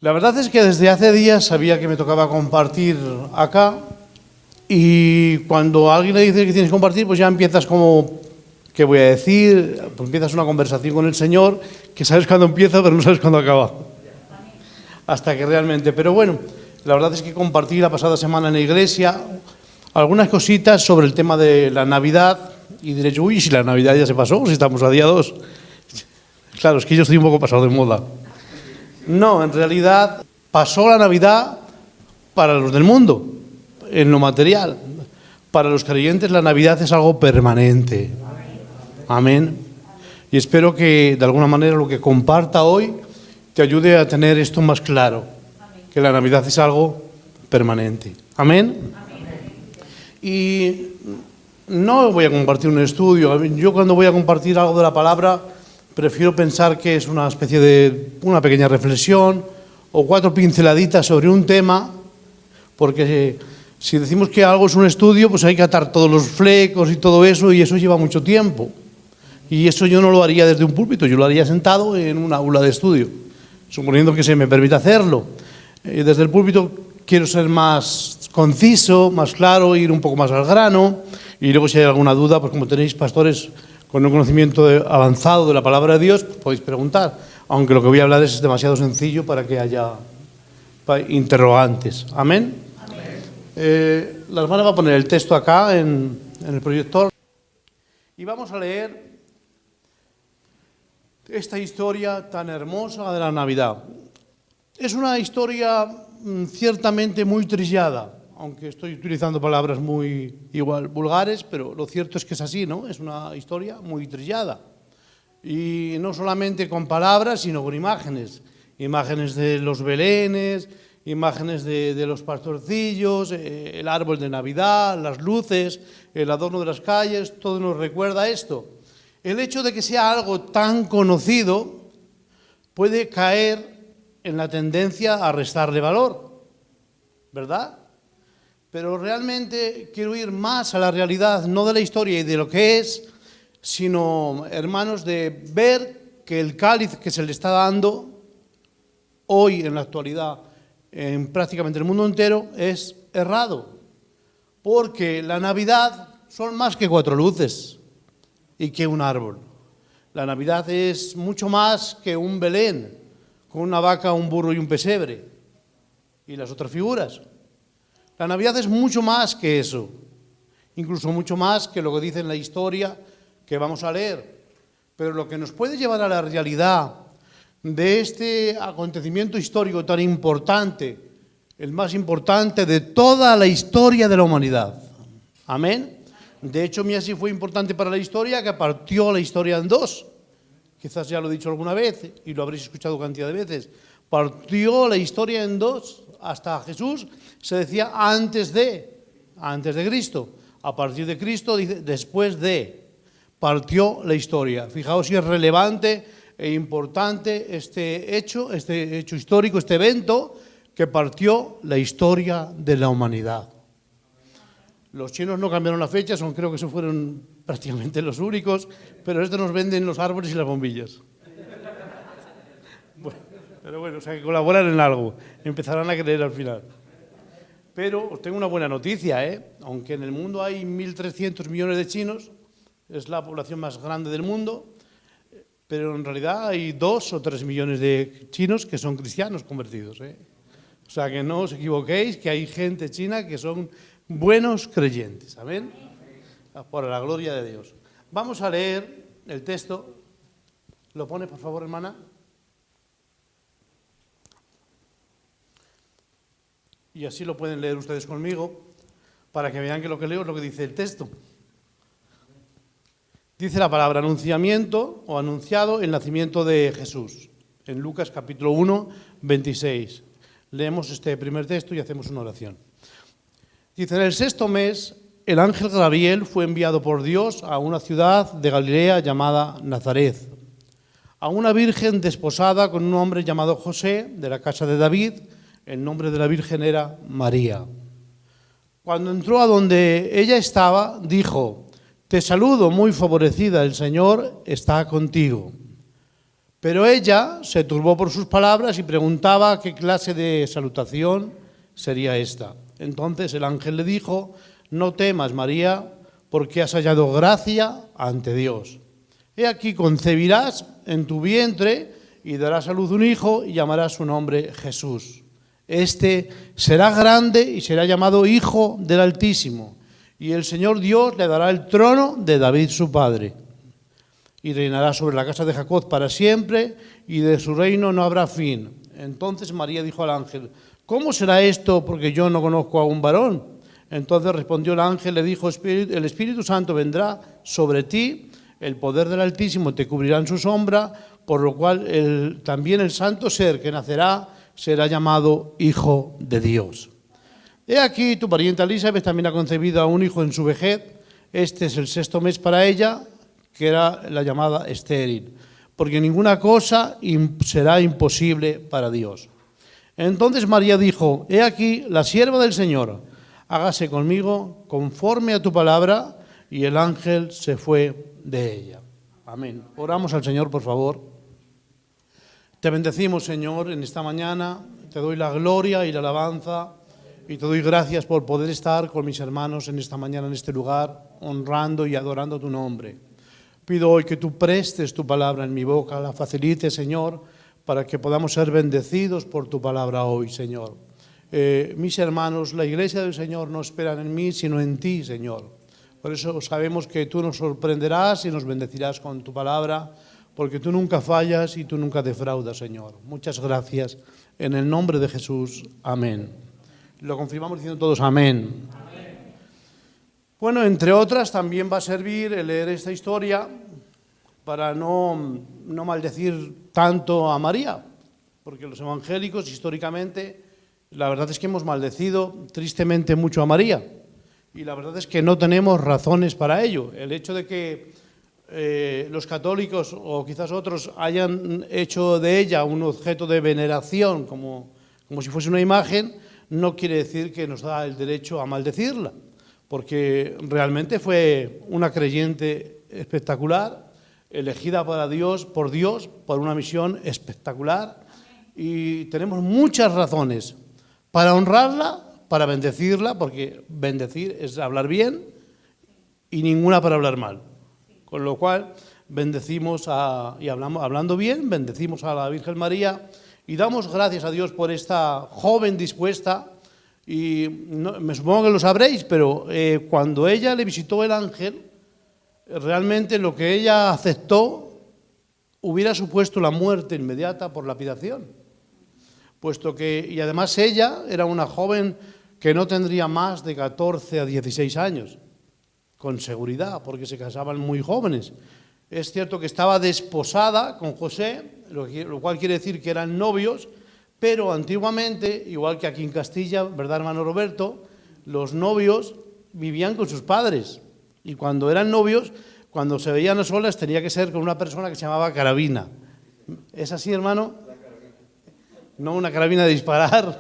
La verdad es que desde hace días sabía que me tocaba compartir acá y cuando alguien le dice que tienes que compartir, pues ya empiezas como, ¿qué voy a decir? Pues empiezas una conversación con el Señor que sabes cuándo empieza pero no sabes cuándo acaba. Hasta que realmente, pero bueno, la verdad es que compartí la pasada semana en la iglesia algunas cositas sobre el tema de la Navidad y diré, uy, si la Navidad ya se pasó, si estamos a día 2. Claro, es que yo estoy un poco pasado de moda. No, en realidad pasó la Navidad para los del mundo, en lo material. Para los creyentes la Navidad es algo permanente. Amén. Y espero que de alguna manera lo que comparta hoy te ayude a tener esto más claro, que la Navidad es algo permanente. Amén. Y no voy a compartir un estudio. Yo cuando voy a compartir algo de la palabra prefiero pensar que es una especie de una pequeña reflexión o 4 pinceladitas sobre un tema, porque si decimos que algo es un estudio, pues hay que atar todos los flecos y todo eso, y eso lleva mucho tiempo. Y eso yo no lo haría desde un púlpito, yo lo haría sentado en una aula de estudio, suponiendo que se me permita hacerlo. Desde el púlpito quiero ser más conciso, más claro, ir un poco más al grano, y luego si hay alguna duda, pues como tenéis pastores con un conocimiento avanzado de la palabra de Dios, podéis preguntar, aunque lo que voy a hablar es demasiado sencillo para que haya interrogantes. Amén. Amén. La hermana va a poner el texto acá en el proyector y vamos a leer esta historia tan hermosa de la Navidad. Es una historia ciertamente muy trillada, aunque estoy utilizando palabras muy igual vulgares, pero lo cierto es que es así, ¿no? Es una historia muy trillada. Y no solamente con palabras, sino con imágenes. Imágenes de los belenes, imágenes de los pastorcillos, el árbol de Navidad, las luces, el adorno de las calles, todo nos recuerda a esto. El hecho de que sea algo tan conocido puede caer en la tendencia a restarle valor, ¿verdad? Pero realmente quiero ir más a la realidad, no de la historia y de lo que es, sino, hermanos, de ver que el cáliz que se le está dando hoy en la actualidad en prácticamente el mundo entero es errado. Porque la Navidad son más que 4 luces y que un árbol. La Navidad es mucho más que un Belén, con una vaca, un burro y un pesebre, y las otras figuras. La Navidad es mucho más que eso, incluso mucho más que lo que dice en la historia que vamos a leer. Pero lo que nos puede llevar a la realidad de este acontecimiento histórico tan importante, el más importante de toda la historia de la humanidad. Amén. De hecho, mira, sí fue importante para la historia que partió la historia en 2. Quizás ya lo he dicho alguna vez y lo habréis escuchado cantidad de veces. Partió la historia en 2. Hasta Jesús se decía antes de Cristo. A partir de Cristo dice después de. Partió la historia. Fijaos si es relevante e importante este hecho histórico, este evento que partió la historia de la humanidad. Los chinos no cambiaron la fecha, creo que esos fueron prácticamente los únicos, pero estos nos venden los árboles y las bombillas. Bueno, pero bueno, o sea que colaboran en algo, empezarán a creer al final. Pero os tengo una buena noticia, aunque en el mundo hay 1.300 millones de chinos, es la población más grande del mundo, pero en realidad hay 2 o 3 millones de chinos que son cristianos convertidos. O sea que no os equivoquéis, que hay gente china que son buenos creyentes. Amén. Por la gloria de Dios. Vamos a leer el texto. ¿Lo pone, por favor, hermana? Y así lo pueden leer ustedes conmigo, para que vean que lo que leo es lo que dice el texto. Dice la palabra anunciamiento o anunciado el nacimiento de Jesús. En Lucas capítulo 1, 26. Leemos este primer texto y hacemos una oración. Dice, en el 6º mes, el ángel Gabriel fue enviado por Dios a una ciudad de Galilea llamada Nazaret, a una virgen desposada con un hombre llamado José, de la casa de David. El nombre de la virgen era María. Cuando entró a donde ella estaba, dijo, te saludo muy favorecida, el Señor está contigo. Pero ella se turbó por sus palabras y preguntaba qué clase de salutación sería esta. Entonces el ángel le dijo: no temas, María, porque has hallado gracia ante Dios. He aquí concebirás en tu vientre y darás a luz un hijo y llamarás su nombre Jesús. Este será grande y será llamado Hijo del Altísimo, y el Señor Dios le dará el trono de David su padre, y reinará sobre la casa de Jacob para siempre, y de su reino no habrá fin. Entonces María dijo al ángel: ¿cómo será esto, porque yo no conozco a un varón? Entonces respondió el ángel, le dijo: el Espíritu Santo vendrá sobre ti, el poder del Altísimo te cubrirá en su sombra, por lo cual también el santo ser que nacerá será llamado Hijo de Dios. He aquí, tu parienta Elizabeth también ha concebido a un hijo en su vejez. Este es el 6º mes para ella, que era la llamada estéril, porque ninguna cosa será imposible para Dios. Entonces María dijo: he aquí la sierva del Señor, hágase conmigo conforme a tu palabra, y el ángel se fue de ella. Amén. Oramos al Señor, por favor. Te bendecimos, Señor, en esta mañana. Te doy la gloria y la alabanza, y te doy gracias por poder estar con mis hermanos en esta mañana, en este lugar, honrando y adorando tu nombre. Pido hoy que tú prestes tu palabra en mi boca, la facilites, Señor, para que podamos ser bendecidos por tu palabra hoy, Señor. Mis hermanos, la iglesia del Señor no esperan en mí, sino en ti, Señor. Por eso sabemos que tú nos sorprenderás y nos bendecirás con tu palabra, porque tú nunca fallas y tú nunca defraudas, Señor. Muchas gracias. En el nombre de Jesús. Amén. Lo confirmamos diciendo todos amén. Amén. Bueno, entre otras, también va a servir el leer esta historia para no maldecir tanto a María, porque los evangélicos, históricamente, la verdad es que hemos maldecido tristemente mucho a María, y la verdad es que no tenemos razones para ello. El hecho de que los católicos o quizás otros hayan hecho de ella un objeto de veneración como si fuese una imagen, no quiere decir que nos da el derecho a maldecirla, porque realmente fue una creyente espectacular, elegida por Dios, por una misión espectacular, y tenemos muchas razones para honrarla, para bendecirla, porque bendecir es hablar bien, y ninguna para hablar mal. Con lo cual, bendecimos hablando bien, bendecimos a la Virgen María y damos gracias a Dios por esta joven dispuesta. Y me supongo que lo sabréis, pero cuando ella le visitó el ángel, realmente lo que ella aceptó hubiera supuesto la muerte inmediata por lapidación. Y además ella era una joven que no tendría más de 14 a 16 años. Con seguridad, porque se casaban muy jóvenes. Es cierto que estaba desposada con José, lo cual quiere decir que eran novios, pero antiguamente, igual que aquí en Castilla, ¿verdad, hermano Roberto? Los novios vivían con sus padres, y cuando eran novios, cuando se veían a solas, tenía que ser con una persona que se llamaba carabina. ¿Es así, hermano? No una carabina de disparar,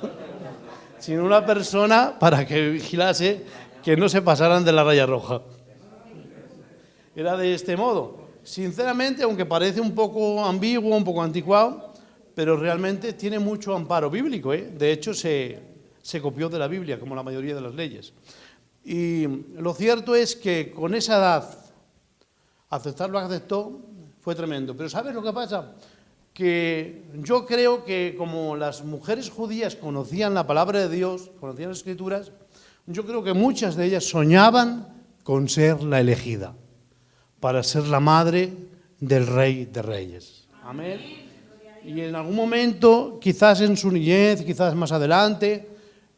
sino una persona para que vigilase que no se pasaran de la raya roja. Era de este modo. Sinceramente, aunque parece un poco ambiguo, un poco anticuado, pero realmente tiene mucho amparo bíblico, ¿eh? De hecho, se copió de la Biblia, como la mayoría de las leyes. Y lo cierto es que con esa edad, aceptar lo que aceptó fue tremendo. Pero ¿sabes lo que pasa? Que yo creo que como las mujeres judías conocían la palabra de Dios, conocían las Escrituras, yo creo que muchas de ellas soñaban con ser la elegida, para ser la madre del Rey de Reyes. Amén. Y en algún momento, quizás en su niñez, quizás más adelante,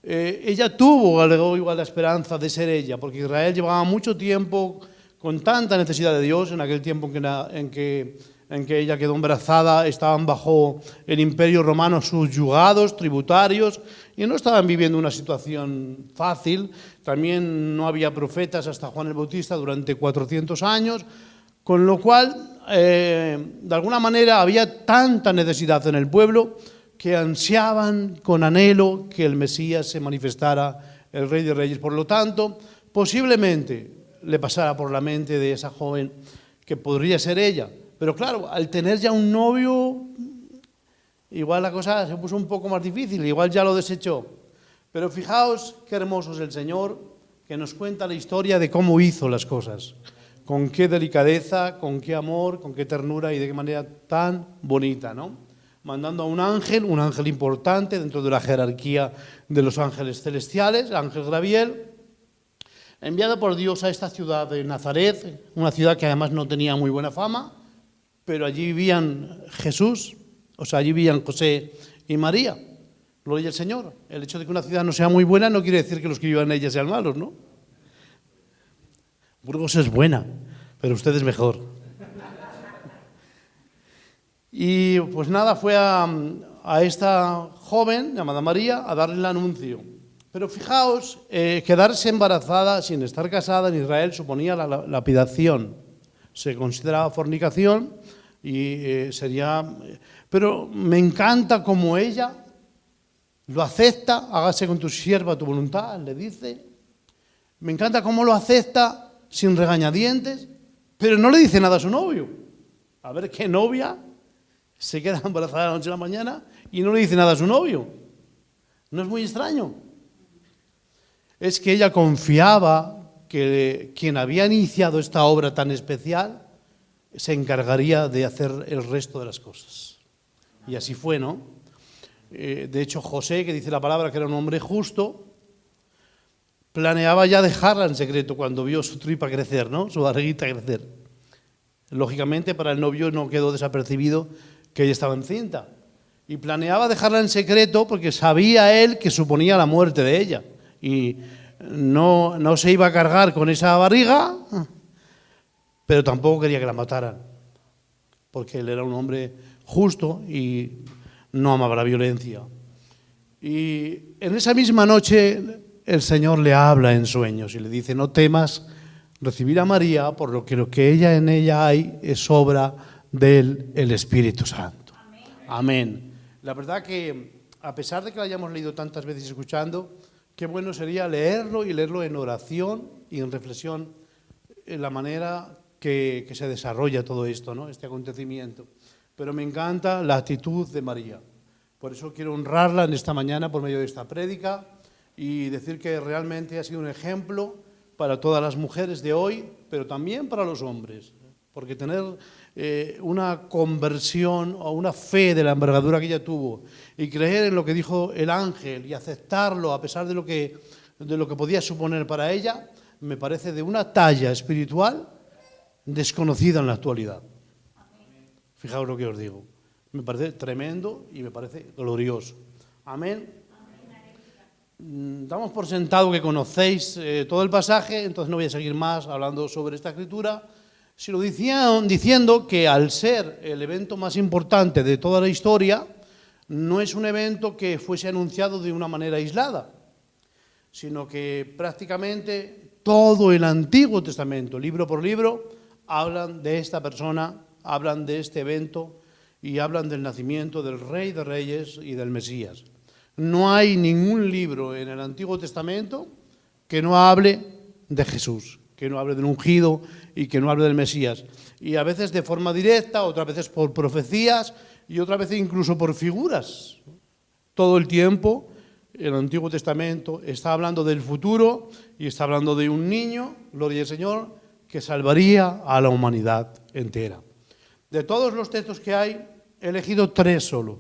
ella alegó igual la esperanza de ser ella, porque Israel llevaba mucho tiempo con tanta necesidad de Dios, en aquel tiempo en que ella quedó embarazada, estaban bajo el Imperio Romano subyugados, tributarios, y no estaban viviendo una situación fácil. También no había profetas hasta Juan el Bautista durante 400 años, con lo cual, de alguna manera, había tanta necesidad en el pueblo que ansiaban con anhelo que el Mesías se manifestara, el Rey de Reyes. Por lo tanto, posiblemente le pasara por la mente de esa joven que podría ser ella, Pero claro, al tener ya un novio, igual la cosa se puso un poco más difícil, igual ya lo desechó. Pero fijaos qué hermoso es el Señor, que nos cuenta la historia de cómo hizo las cosas. Con qué delicadeza, con qué amor, con qué ternura y de qué manera tan bonita, ¿no? Mandando a un ángel importante dentro de la jerarquía de los ángeles celestiales, el ángel Gabriel, enviado por Dios a esta ciudad de Nazaret, una ciudad que además no tenía muy buena fama, pero allí vivían Jesús, o sea, allí vivían José y María. Gloria al Señor. El hecho de que una ciudad no sea muy buena no quiere decir que los que vivan en ella sean malos, ¿no? Burgos es buena, pero usted es mejor. Y pues nada, fue a esta joven llamada María a darle el anuncio. Pero fijaos, quedarse embarazada sin estar casada en Israel suponía la lapidación. Se consideraba fornicación y sería... Pero me encanta cómo ella lo acepta, hágase con tu sierva tu voluntad, le dice. Me encanta cómo lo acepta sin regañadientes, pero no le dice nada a su novio. A ver qué novia se queda embarazada de la noche a la mañana y no le dice nada a su novio. ¿No es muy extraño? Es que ella confiaba que quien había iniciado esta obra tan especial se encargaría de hacer el resto de las cosas. Y así fue, ¿no? De hecho, José, que dice la palabra que era un hombre justo, planeaba ya dejarla en secreto cuando vio su tripa crecer, ¿no? Su barriguita crecer. Lógicamente, para el novio no quedó desapercibido que ella estaba encinta. Y planeaba dejarla en secreto porque sabía él que suponía la muerte de ella. Y no se iba a cargar con esa barriga, pero tampoco quería que la mataran. Porque él era un hombre justo y no amaba la violencia. Y en esa misma noche el Señor le habla en sueños y le dice: no temas recibir a María, por lo que ella en ella hay es obra del Espíritu Santo. Amén. La verdad que, a pesar de que lo hayamos leído tantas veces escuchando, qué bueno sería leerlo y leerlo en oración y en reflexión en la manera que se desarrolla todo esto, ¿no? Este acontecimiento. Pero me encanta la actitud de María. Por eso quiero honrarla en esta mañana por medio de esta prédica y decir que realmente ha sido un ejemplo para todas las mujeres de hoy, pero también para los hombres. Porque tener una conversión o una fe de la envergadura que ella tuvo y creer en lo que dijo el ángel y aceptarlo a pesar de lo que podía suponer para ella, me parece de una talla espiritual desconocida en la actualidad. Fijaos lo que os digo. Me parece tremendo y me parece glorioso. Amén. Damos por sentado que conocéis todo el pasaje, entonces no voy a seguir más hablando sobre esta escritura, sino diciendo que al ser el evento más importante de toda la historia, no es un evento que fuese anunciado de una manera aislada, sino que prácticamente todo el Antiguo Testamento, libro por libro, hablan de esta persona, hablan de este evento y hablan del nacimiento del Rey de Reyes y del Mesías. No hay ningún libro en el Antiguo Testamento que no hable de Jesús, que no hable del ungido y que no hable del Mesías. Y a veces de forma directa, otras veces por profecías y otras veces incluso por figuras. Todo el tiempo el Antiguo Testamento está hablando del futuro y está hablando de un niño, gloria al Señor, que salvaría a la humanidad entera. De todos los textos que hay, he elegido 3 solo,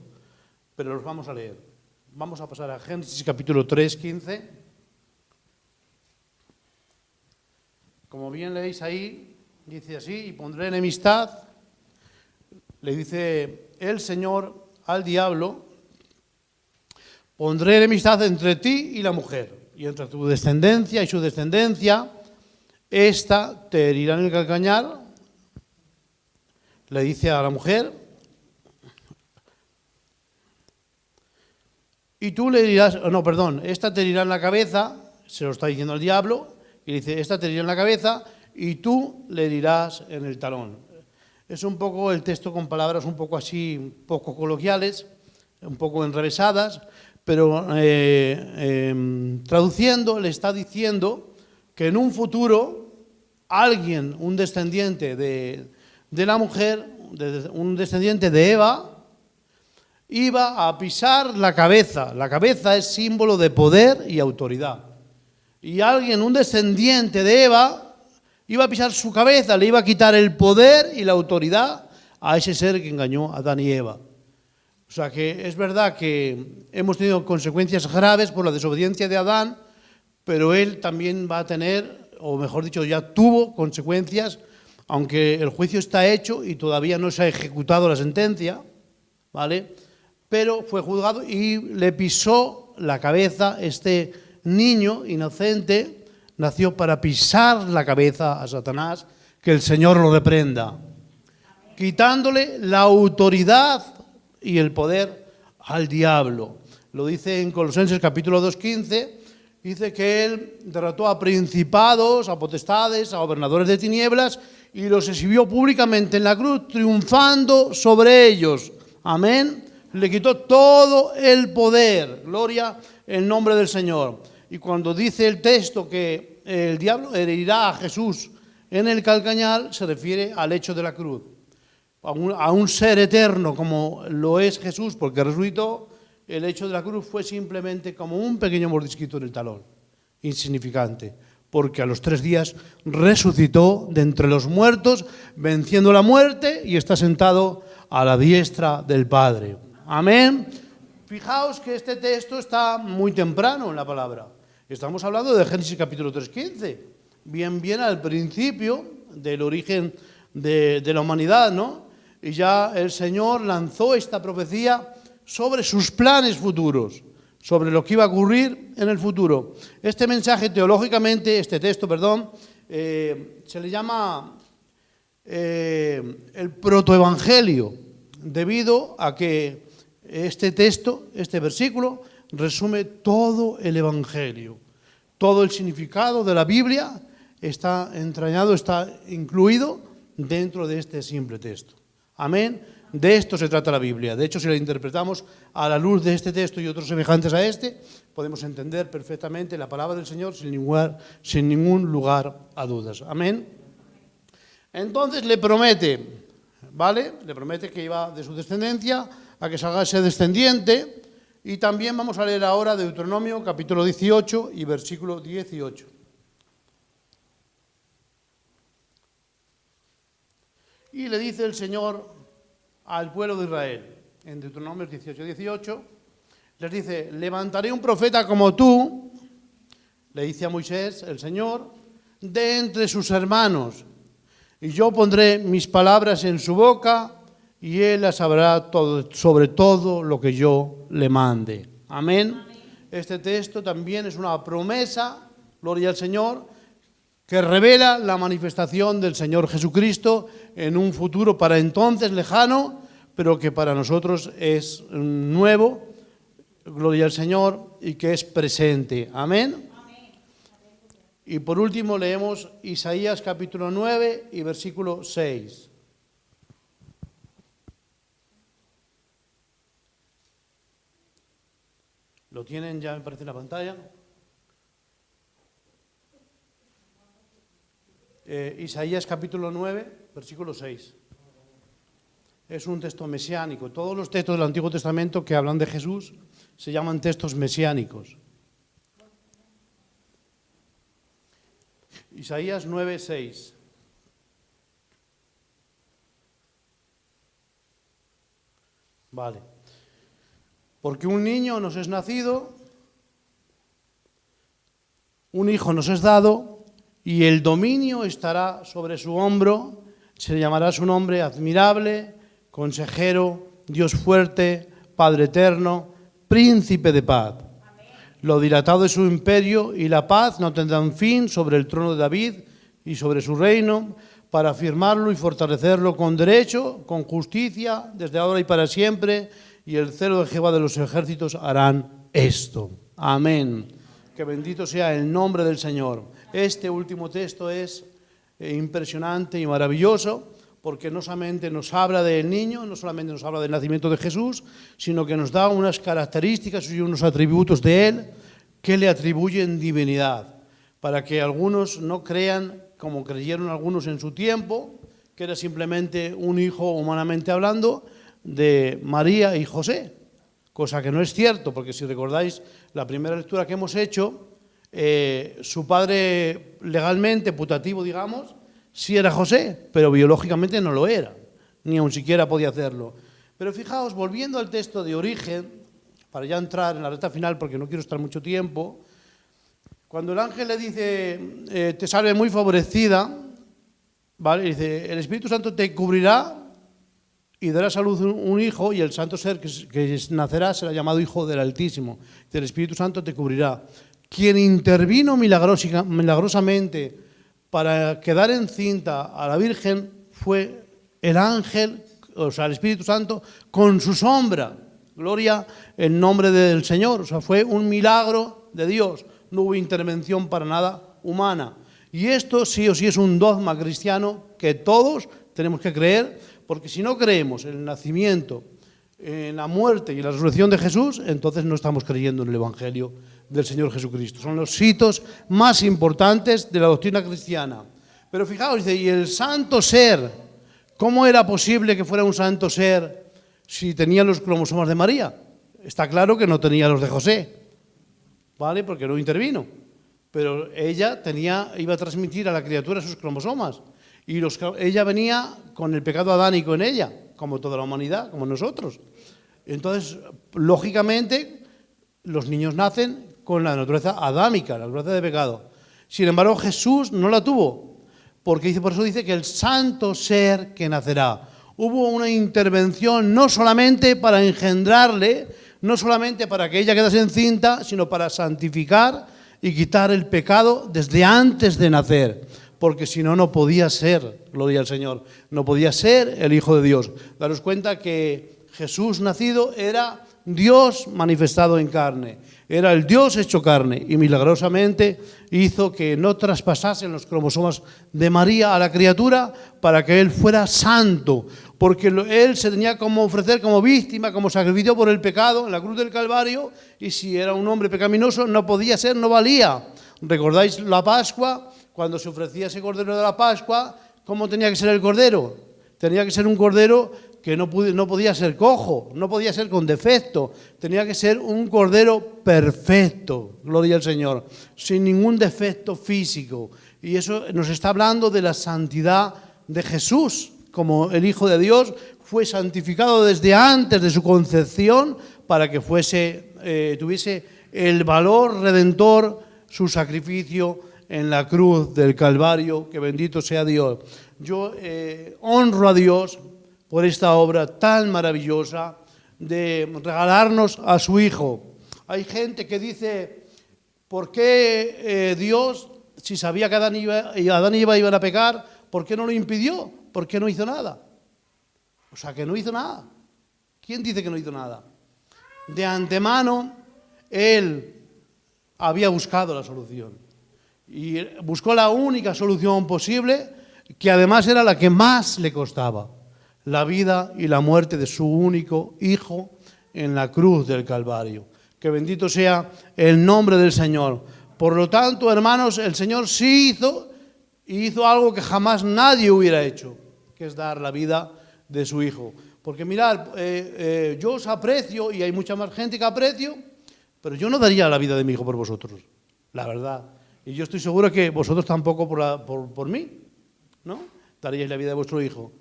pero los vamos a leer. Vamos a pasar a Génesis capítulo 3, 15. Como bien leéis ahí, dice así: y pondré enemistad, le dice el Señor al diablo, pondré enemistad entre ti y la mujer, y entre tu descendencia y su descendencia, esta te herirá en el calcañar. Le dice a la mujer, y tú le dirás, esta te herirá en la cabeza, se lo está diciendo al diablo, y dice, esta te herirá en la cabeza, y tú le herirás en el talón. Es un poco el texto con palabras un poco así, poco coloquiales, un poco enrevesadas, pero traduciendo le está diciendo que en un futuro alguien, un descendiente de la mujer, un descendiente de Eva, iba a pisar la cabeza. La cabeza es símbolo de poder y autoridad. Y alguien, un descendiente de Eva, iba a pisar su cabeza, le iba a quitar el poder y la autoridad a ese ser que engañó a Adán y Eva. O sea que es verdad que hemos tenido consecuencias graves por la desobediencia de Adán, pero él también va a tener, o mejor dicho, ya tuvo consecuencias, aunque el juicio está hecho y todavía no se ha ejecutado la sentencia, ¿vale? Pero fue juzgado y le pisó la cabeza. Este niño inocente nació para pisar la cabeza a Satanás, que el Señor lo reprenda, quitándole la autoridad y el poder al diablo. Lo dice en Colosenses capítulo 2:15, dice que él derrotó a principados, a potestades, a gobernadores de tinieblas y los exhibió públicamente en la cruz, triunfando sobre ellos. Amén. Le quitó todo el poder. Gloria en nombre del Señor. Y cuando dice el texto que el diablo herirá a Jesús en el calcañar, se refiere al hecho de la cruz. A un ser eterno como lo es Jesús, porque resucitó, el hecho de la cruz fue simplemente como un pequeño mordisquito en el talón, insignificante, porque a los 3 días resucitó de entre los muertos, venciendo la muerte, y está sentado a la diestra del Padre. Amén. Fijaos que este texto está muy temprano en la palabra. Estamos hablando de Génesis capítulo 3:15, bien al principio del origen de la humanidad, ¿no? Y ya el Señor lanzó esta profecía sobre sus planes futuros, sobre lo que iba a ocurrir en el futuro. Este mensaje teológicamente, este texto, se le llama el protoevangelio, debido a que este texto, este versículo, resume todo el evangelio. Todo el significado de la Biblia está entrañado, está incluido dentro de este simple texto. Amén. De esto se trata la Biblia. De hecho, si la interpretamos a la luz de este texto y otros semejantes a este, podemos entender perfectamente la palabra del Señor sin ningún lugar a dudas. Amén. Entonces le promete, ¿vale? Le promete que iba de su descendencia a que salga ese descendiente. Y también vamos a leer ahora Deuteronomio capítulo 18 y versículo 18. Y le dice el Señor al pueblo de Israel, en Deuteronomio 18:18, les dice: levantaré un profeta como tú, le dice a Moisés el Señor, de entre sus hermanos, y yo pondré mis palabras en su boca, y él las sabrá sobre todo lo que yo le mande. Amén. Este texto también es una promesa, gloria al Señor, que revela la manifestación del Señor Jesucristo en un futuro para entonces lejano, pero que para nosotros es nuevo, gloria al Señor, y que es presente. Amén. Y por último leemos Isaías capítulo 9 y versículo 6. ¿Lo tienen ya, me parece, en la pantalla? Isaías capítulo 9, versículo 6. Es un texto mesiánico. Todos los textos del Antiguo Testamento que hablan de Jesús se llaman textos mesiánicos. Isaías 9, 6. Vale. Porque un niño nos es nacido, un hijo nos es dado, y el dominio estará sobre su hombro. Se llamará su nombre Admirable, Consejero, Dios fuerte, Padre eterno, Príncipe de paz. Amén. Lo dilatado de su imperio y la paz no tendrán fin sobre el trono de David y sobre su reino, para afirmarlo y fortalecerlo con derecho, con justicia, desde ahora y para siempre, y el celo de Jehová de los ejércitos harán esto. Amén. Que bendito sea el nombre del Señor. Este último texto es impresionante y maravilloso, porque no solamente nos habla del niño, no solamente nos habla del nacimiento de Jesús, sino que nos da unas características y unos atributos de Él que le atribuyen divinidad, para que algunos no crean, como creyeron algunos en su tiempo, que era simplemente un hijo, humanamente hablando, de María y José, cosa que no es cierto, porque si recordáis la primera lectura que hemos hecho, su padre legalmente, putativo, digamos, sí era José, pero biológicamente no lo era, ni aun siquiera podía hacerlo. Pero fijaos, volviendo al texto de origen, para ya entrar en la recta final, porque no quiero estar mucho tiempo, cuando el ángel le dice, te salve muy favorecida, ¿vale? Dice, el Espíritu Santo te cubrirá y darás a luz un hijo, y el santo ser que nacerá será llamado Hijo del Altísimo. Dice, el Espíritu Santo te cubrirá. Quien intervino milagrosamente para quedar encinta a la Virgen fue el ángel, o sea, el Espíritu Santo, con su sombra. Gloria en nombre del Señor. O sea, fue un milagro de Dios. No hubo intervención para nada humana. Y esto sí o sí es un dogma cristiano que todos tenemos que creer, porque si no creemos en el nacimiento, en la muerte y la resurrección de Jesús, entonces no estamos creyendo en el Evangelio del Señor Jesucristo. Son los hitos más importantes de la doctrina cristiana. Pero fijaos, dice, y el santo ser, ¿cómo era posible que fuera un santo ser si tenía los cromosomas de María? Está claro que no tenía los de José, ¿vale? Porque no intervino. Pero ella iba a transmitir a la criatura sus cromosomas. Y ella venía con el pecado adánico en ella, como toda la humanidad, como nosotros. Entonces, lógicamente, los niños nacen con la naturaleza adámica, la naturaleza de pecado. Sin embargo, Jesús no la tuvo, porque por eso dice que el santo ser que nacerá. Hubo una intervención no solamente para engendrarle, no solamente para que ella quedase encinta, sino para santificar y quitar el pecado desde antes de nacer, porque si no, no podía ser, gloria al Señor, no podía ser el Hijo de Dios. Daros cuenta que Jesús nacido era Dios manifestado en carne, era el Dios hecho carne, y milagrosamente hizo que no traspasasen los cromosomas de María a la criatura para que Él fuera santo, porque Él se tenía como ofrecer como víctima, como sacrificio por el pecado en la cruz del Calvario, y si era un hombre pecaminoso no podía ser, no valía. ¿Recordáis la Pascua? Cuando se ofrecía ese cordero de la Pascua, ¿cómo tenía que ser el cordero? Tenía que ser un cordero que no podía ser cojo, no podía ser con defecto, tenía que ser un cordero perfecto, gloria al Señor, sin ningún defecto físico. Y eso nos está hablando de la santidad de Jesús, como el Hijo de Dios fue santificado desde antes de su concepción para que tuviese el valor redentor, su sacrificio en la cruz del Calvario, que bendito sea Dios. Yo honro a Dios por esta obra tan maravillosa de regalarnos a su Hijo. Hay gente que dice, ¿por qué Dios, si sabía que Adán y Eva iban a pecar, ¿por qué no lo impidió? ¿Por qué no hizo nada? O sea, que no hizo nada. ¿Quién dice que no hizo nada? De antemano, Él había buscado la solución. Y buscó la única solución posible, que además era la que más le costaba: la vida y la muerte de su único Hijo en la cruz del Calvario. Que bendito sea el nombre del Señor. Por lo tanto, hermanos, el Señor sí hizo algo que jamás nadie hubiera hecho, que es dar la vida de su Hijo. Porque mirad, yo os aprecio, y hay mucha más gente que aprecio, pero yo no daría la vida de mi Hijo por vosotros, la verdad. Y yo estoy seguro que vosotros tampoco por mí, ¿no? Daríais la vida de vuestro Hijo.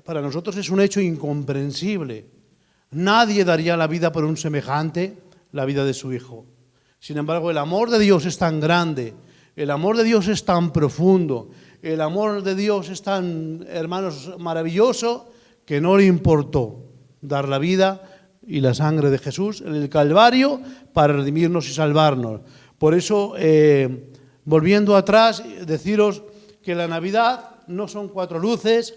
Para nosotros es un hecho incomprensible. Nadie daría la vida por un semejante, la vida de su Hijo. Sin embargo, el amor de Dios es tan grande, el amor de Dios es tan profundo, el amor de Dios es tan, hermanos, maravilloso, que no le importó dar la vida y la sangre de Jesús en el Calvario para redimirnos y salvarnos. Por eso, volviendo atrás, deciros que la Navidad no son 4 luces,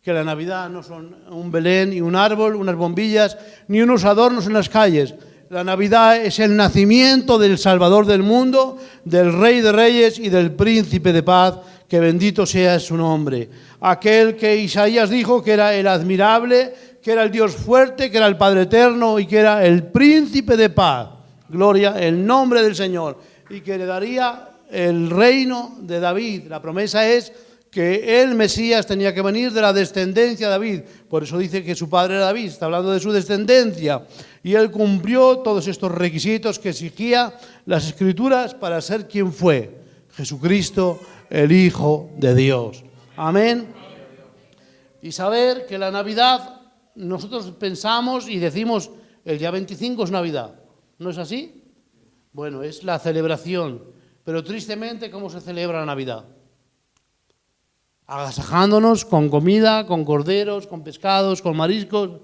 que la Navidad no son un Belén y un árbol, unas bombillas, ni unos adornos en las calles. La Navidad es el nacimiento del Salvador del mundo, del Rey de Reyes y del Príncipe de Paz, que bendito sea su nombre. Aquel que Isaías dijo que era el admirable, que era el Dios fuerte, que era el Padre eterno y que era el Príncipe de Paz. Gloria el nombre del Señor. Y que le daría el reino de David. La promesa es que el Mesías tenía que venir de la descendencia de David. Por eso dice que su padre era David, está hablando de su descendencia. Y él cumplió todos estos requisitos que exigía las Escrituras para ser quien fue, Jesucristo, el Hijo de Dios. Amén. Y saber que la Navidad, nosotros pensamos y decimos, el día 25 es Navidad. ¿No es así? Bueno, es la celebración. Pero tristemente, ¿cómo se celebra la Navidad? Agasajándonos con comida, con corderos, con pescados, con mariscos,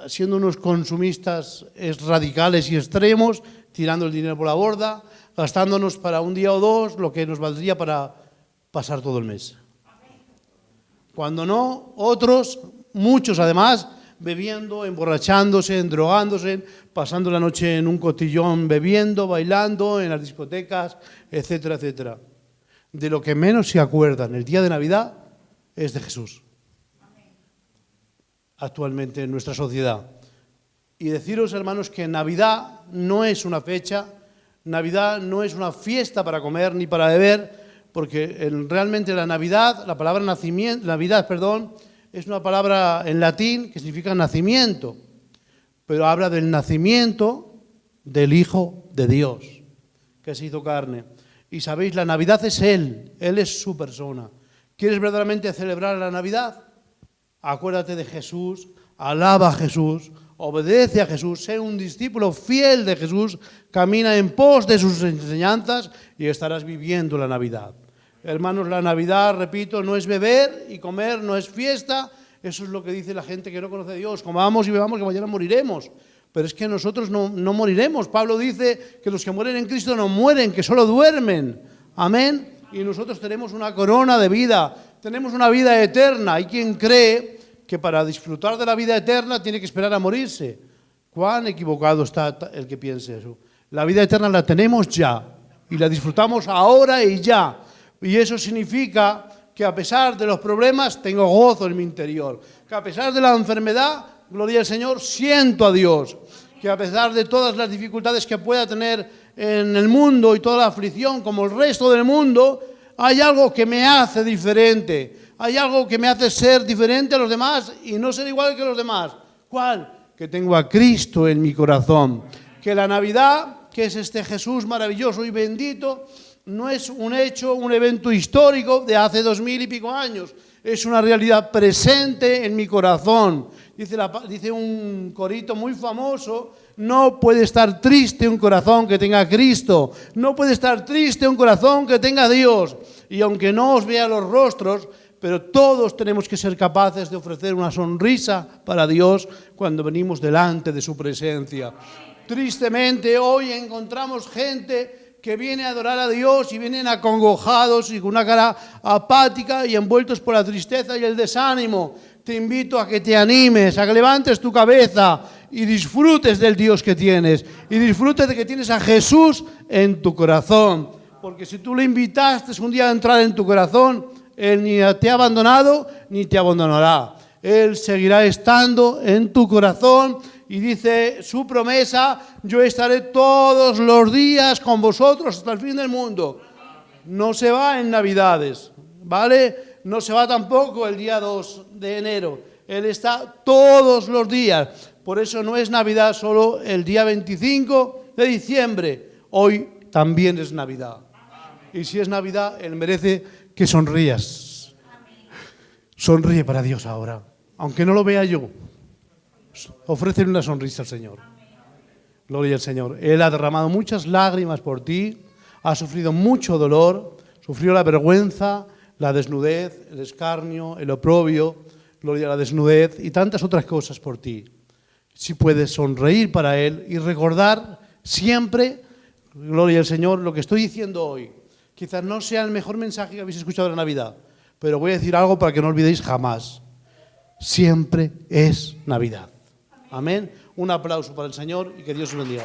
siendo unos consumistas radicales y extremos, tirando el dinero por la borda, gastándonos para un día o dos lo que nos valdría para pasar todo el mes. Cuando no, otros, muchos además, bebiendo, emborrachándose, drogándose, pasando la noche en un cotillón bebiendo, bailando, en las discotecas, etcétera, etcétera. De lo que menos se acuerdan el día de Navidad es de Jesús. Actualmente en nuestra sociedad. Y deciros, hermanos, que Navidad no es una fecha, Navidad no es una fiesta para comer ni para beber, porque realmente la Navidad, la palabra nacimiento, Navidad, perdón, es una palabra en latín que significa nacimiento, pero habla del nacimiento del Hijo de Dios, que se hizo carne. Y sabéis, la Navidad es Él es su persona. ¿Quieres verdaderamente celebrar la Navidad? Acuérdate de Jesús, alaba a Jesús, obedece a Jesús, sé un discípulo fiel de Jesús, camina en pos de sus enseñanzas y estarás viviendo la Navidad. Hermanos, la Navidad, repito, no es beber y comer, no es fiesta. Eso es lo que dice la gente que no conoce a Dios. Comamos y bebamos que mañana moriremos. Pero es que nosotros no moriremos. Pablo dice que los que mueren en Cristo no mueren, que solo duermen. Amén. Y nosotros tenemos una corona de vida, tenemos una vida eterna. Hay quien cree que para disfrutar de la vida eterna tiene que esperar a morirse. ¿Cuán equivocado está el que piense eso? La vida eterna la tenemos ya y la disfrutamos ahora y ya. Y eso significa que a pesar de los problemas tengo gozo en mi interior, que a pesar de la enfermedad, gloria al Señor, siento a Dios, que a pesar de todas las dificultades que pueda tener en el mundo y toda la aflicción como el resto del mundo, hay algo que me hace diferente, hay algo que me hace ser diferente a los demás y no ser igual que los demás. ¿Cuál? Que tengo a Cristo en mi corazón, que la Navidad, que es este Jesús maravilloso y bendito, no es un hecho, un evento histórico de hace 2000 y pico años, es una realidad presente en mi corazón. Dice un corito muy famoso, no puede estar triste un corazón que tenga a Cristo, no puede estar triste un corazón que tenga a Dios. Y aunque no os vea los rostros, pero todos tenemos que ser capaces de ofrecer una sonrisa para Dios cuando venimos delante de su presencia. Tristemente hoy encontramos gente que viene a adorar a Dios y vienen acongojados y con una cara apática y envueltos por la tristeza y el desánimo. Te invito a que te animes, a que levantes tu cabeza y disfrutes del Dios que tienes. Y disfrutes de que tienes a Jesús en tu corazón. Porque si tú le invitaste un día a entrar en tu corazón, Él ni te ha abandonado ni te abandonará. Él seguirá estando en tu corazón. Y dice su promesa, yo estaré todos los días con vosotros hasta el fin del mundo. No se va en Navidades, ¿vale? No se va tampoco el día 2 de enero. Él está todos los días. Por eso no es Navidad solo el día 25 de diciembre. Hoy también es Navidad. Y si es Navidad, Él merece que sonrías. Sonríe para Dios ahora, aunque no lo vea yo. Ofrécele una sonrisa al Señor. Gloria al Señor. Él ha derramado muchas lágrimas por ti, ha sufrido mucho dolor, sufrió la vergüenza, la desnudez, el escarnio, el oprobio, gloria a la desnudez y tantas otras cosas por ti. Si puedes sonreír para Él y recordar siempre, gloria al Señor, lo que estoy diciendo hoy. Quizás no sea el mejor mensaje que habéis escuchado de la Navidad, pero voy a decir algo para que no olvidéis jamás. Siempre es Navidad. Amén. Un aplauso para el Señor y que Dios os bendiga.